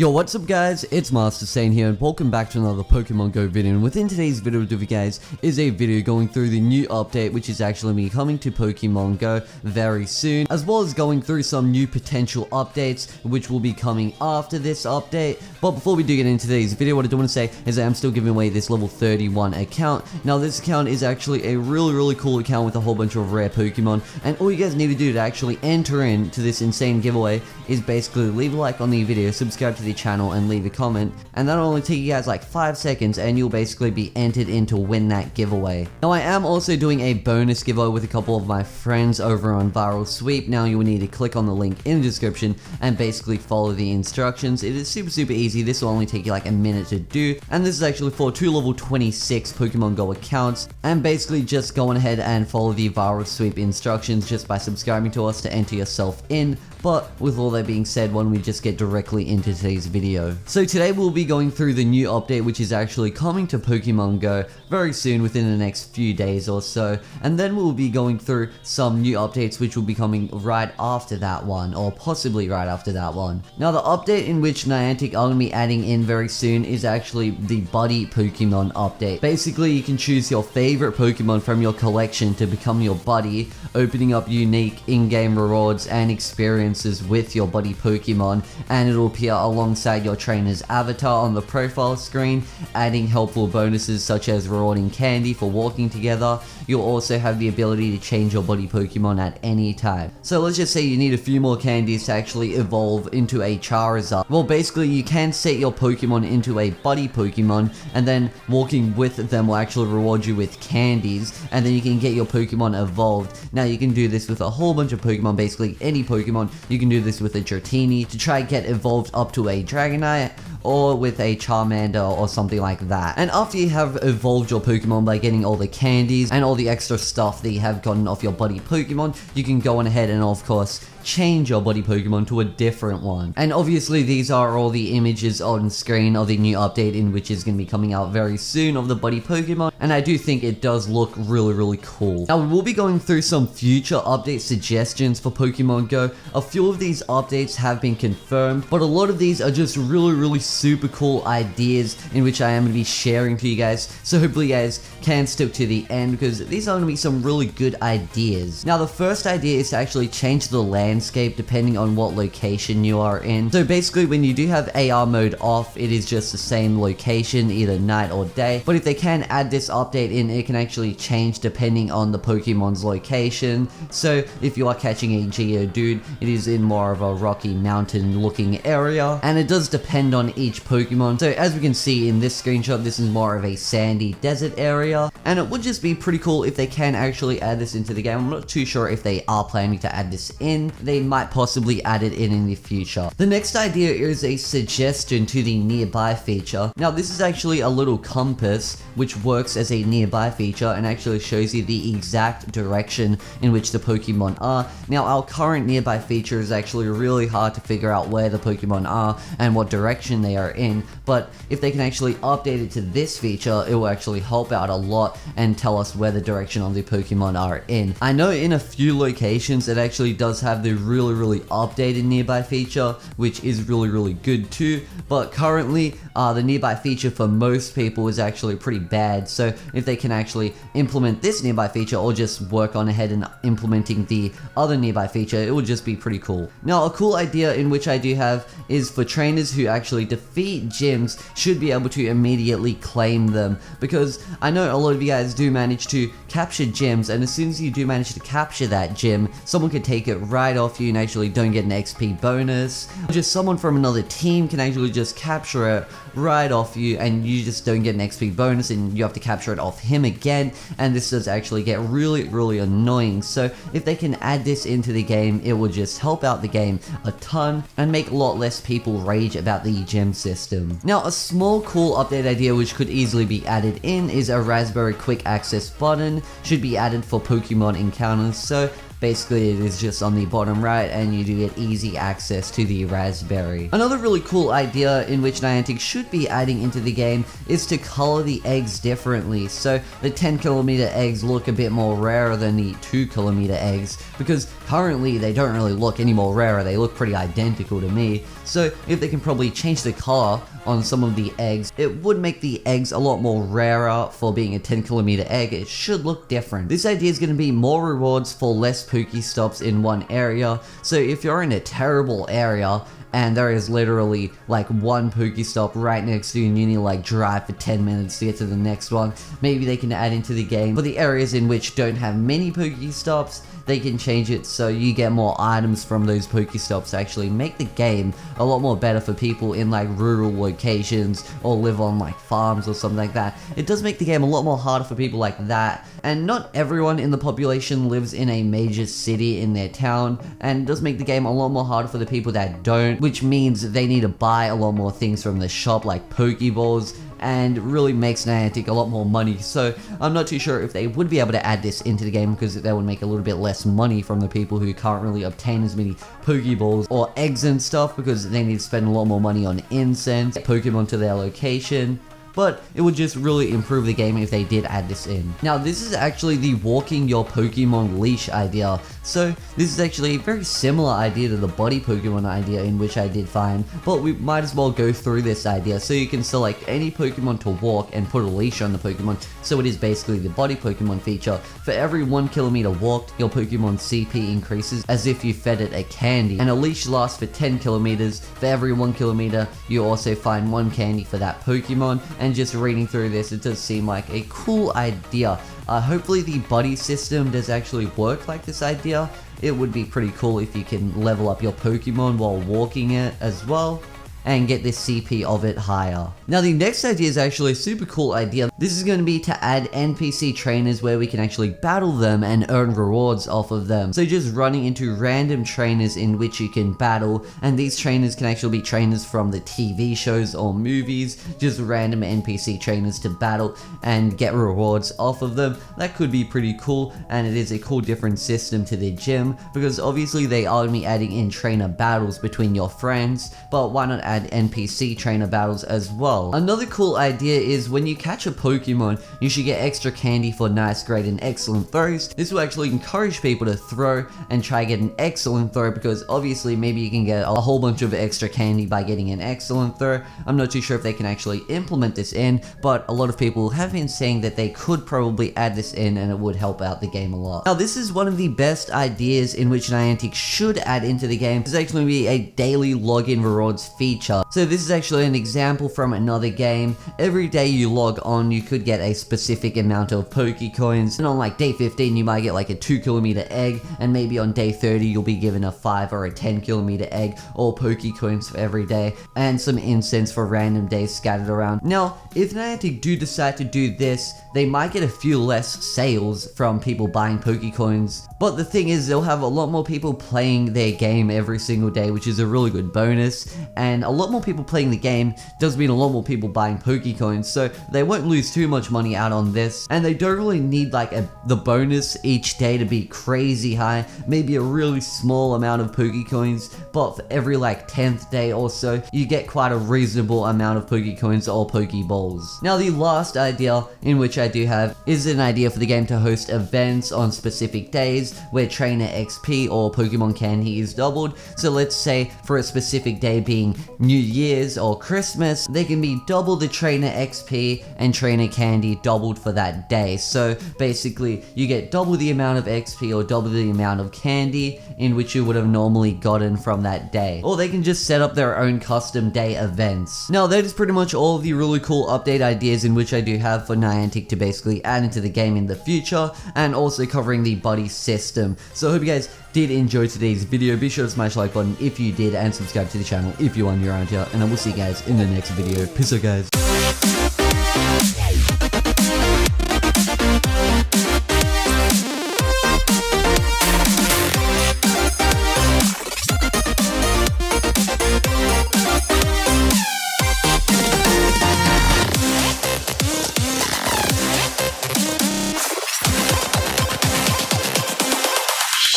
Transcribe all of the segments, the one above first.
Yo, what's up guys, it's Master Sane here and welcome back to another Pokemon Go video. And within today's video with you guys is a video going through the new update which is actually be coming to Pokemon Go very soon, as well as going through some new potential updates which will be coming after this update. But before we do get into today's video, what I do want to say is that I'm still giving away this level 31 account. Now this account is actually a really cool account with a whole bunch of rare Pokemon, and all you guys need to do to actually enter into this insane giveaway is basically leave a like on the video, subscribe to the channel and leave a comment, and that'll only take you guys like 5 seconds and you'll basically be entered in to win that giveaway. Now I am also doing a bonus giveaway with a couple of my friends over on Viral Sweep. Now you will need to click on the link in the description and basically follow the instructions. It is super easy. This will only take you like a minute to do, and this is actually for 2 level 26 Pokemon Go accounts, and basically just go on ahead and follow the Viral Sweep instructions just by subscribing to us to enter yourself in. But with all that being said, why don't we just get directly into today's video. So today we'll be going through the new update which is actually coming to Pokemon Go very soon, within the next few days or so, and then we'll be going through some new updates which will be coming right after that one, or possibly right after that one. Now the update in which Niantic are going to be adding in very soon is actually the Buddy Pokemon update. Basically you can choose your favorite Pokemon from your collection to become your buddy, opening up unique in-game rewards and experiences with your buddy Pokemon, and it'll appear alongside your trainer's avatar on the profile screen, adding helpful bonuses such as rewarding candy for walking together. You'll also have the ability to change your buddy Pokemon at any time. So let's just say you need a few more candies to actually evolve into a Charizard. Well, basically you can set your Pokemon into a buddy Pokemon, and then walking with them will actually reward you with candies, and then you can get your Pokemon evolved. Now you can do this with a whole bunch of Pokemon, basically any Pokemon. You can do this with a Dratini to try get evolved up to a Dragonite, or with a Charmander or something like that. And after you have evolved your Pokemon by getting all the candies and all the extra stuff that you have gotten off your buddy Pokemon, you can go on ahead and of course change your buddy Pokemon to a different one. And obviously these are all the images on screen of the new update, in which is going to be coming out very soon, of the buddy Pokemon, and I do think it does look really cool. Now we'll be going through some future update suggestions for Pokemon Go. A few of these updates have been confirmed, but a lot of these are just really super cool ideas in which I am going to be sharing to you guys, so hopefully you guys can stick to the end because these are going to be some really good ideas. Now the first idea is to actually change the landscape depending on what location you are in. So basically when you do have AR mode off, it is just the same location either night or day, but if they can add this update in, it can actually change depending on the Pokemon's location. So if you are catching a Geodude, it is in more of a rocky mountain looking area, and it does depend on each Pokemon. So as we can see in this screenshot, this is more of a sandy desert area, and it would just be pretty cool if they can actually add this into the game. I'm not too sure if they are planning to add this in. They might possibly add it in the future. The next idea is a suggestion to the nearby feature. Now this is actually a little compass which works as a nearby feature and actually shows you the exact direction in which the Pokemon are. Now our current nearby feature is actually really hard to figure out where the Pokemon are and what direction they are in, but if they can actually update it to this feature, it will actually help out a lot and tell us where the direction of the Pokemon are in. I know in a few locations it actually does have the really updated nearby feature, which is really good too, but currently the nearby feature for most people is actually pretty bad. So if they can actually implement this nearby feature, or just work on ahead and implementing the other nearby feature, it would just be pretty cool. Now a cool idea in which I do have is for trainers who actually defeat gyms should be able to immediately claim them, because I know a lot of you guys do manage to capture gyms, and as soon as you do manage to capture that gym, someone could take it right off you and actually don't get an XP bonus. Just someone from another team can actually just capture it right off you and you just don't get an XP bonus, and you have to capture it off him again, and this does actually get really annoying. So if they can add this into the game, it will just help out the game a ton and make a lot less people rage about the gym system. Now a small cool update idea which could easily be added in is a Raspberry quick access button. Should be added for Pokemon encounters. So basically it is just on the bottom right, and you do get easy access to the raspberry. Another really cool idea in which Niantic should be adding into the game is to color the eggs differently. So the 10km eggs look a bit more rarer than the 2km eggs, because currently they don't really look any more rarer, they look pretty identical to me. So if they can probably change the color on some of the eggs, it would make the eggs a lot more rarer for being a 10km egg. It should look different. This idea is going to be more rewards for less Pokestops in one area. So if you're in a terrible area and there is literally like one Pokestop right next to you and you need to like drive for 10 minutes to get to the next one, maybe they can add into the game. For the areas in which don't have many Pokestops, they can change it so you get more items from those Pokestops to actually make the game a lot more better for people in like rural locations or live on like farms or something like that. It does make the game a lot more harder for people like that, and not everyone in the population lives in a major city in their town, and it does make the game a lot more harder for the people that don't, which means they need to buy a lot more things from the shop like Pokeballs, and really makes Niantic a lot more money. So I'm not too sure if they would be able to add this into the game, because that would make a little bit less money from the people who can't really obtain as many Pokeballs or eggs and stuff, because they need to spend a lot more money on incense, Pokemon to their location. But it would just really improve the game if they did add this in. Now this is actually the walking your Pokemon leash idea. So this is actually a very similar idea to the body Pokemon idea, in which I did find, but we might as well go through this idea. So you can select any Pokemon to walk and put a leash on the Pokemon, so it is basically the body Pokemon feature. For every 1km walked, your Pokemon CP increases as if you fed it a candy, and a leash lasts for 10km. For every 1km, you also find 1 candy for that Pokemon. And just reading through this, it does seem like a cool idea. Hopefully the buddy system does actually work like this idea. It would be pretty cool if you can level up your Pokemon while walking it as well, and get this CP of it higher. Now the next idea is actually a super cool idea. This is going to be to add NPC trainers where we can actually battle them and earn rewards off of them. So just running into random trainers in which you can battle, and these trainers can actually be trainers from the TV shows or movies, just random NPC trainers to battle and get rewards off of them. That could be pretty cool, and it is a cool different system to the gym, because obviously they are going to be adding in trainer battles between your friends, but why not add NPC trainer battles as well? Another cool idea is when you catch a Pokemon, you should get extra candy for nice, great, and excellent throws. This will actually encourage people to throw and try get an excellent throw, because obviously maybe you can get a whole bunch of extra candy by getting an excellent throw. I'm not too sure if they can actually implement this in, but a lot of people have been saying that they could probably add this in and it would help out the game a lot. Now this is one of the best ideas in which Niantic should add into the game. This is actually going to be a daily login rewards feature. So this is actually an example from another game. Every day you log on, you could get a specific amount of Pokecoins, and on like day 15 you might get like a 2km egg, and maybe on day 30 you'll be given a 5 or a 10km egg, or Pokecoins for every day, and some incense for random days scattered around. Now if Niantic do decide to do this, they might get a few less sales from people buying Pokecoins, but the thing is they'll have a lot more people playing their game every single day, which is a really good bonus, and a lot more people playing the game does mean a lot more people buying Pokecoins, so they won't lose too much money out on this, and they don't really need like the bonus each day to be crazy high. Maybe a really small amount of Pokecoins, but for every like 10th day or so, you get quite a reasonable amount of Pokecoins or Pokeballs. Now the last idea in which I do have is an idea for the game to host events on specific days where trainer XP or Pokemon candy is doubled. So let's say for a specific day being New Year's or Christmas, they can be double the trainer XP and trainer candy doubled for that day. So basically you get double the amount of XP or double the amount of candy in which you would have normally gotten from that day. Or they can just set up their own custom day events. Now that is pretty much all of the really cool update ideas in which I do have for Niantic to basically add into the game in the future, and also covering the buddy system. So I hope you guys did enjoy today's video. Be sure to smash the like button if you did, and subscribe to the channel if you are new around here, and I will see you guys in the next video. Peace out guys.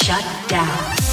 Shut down.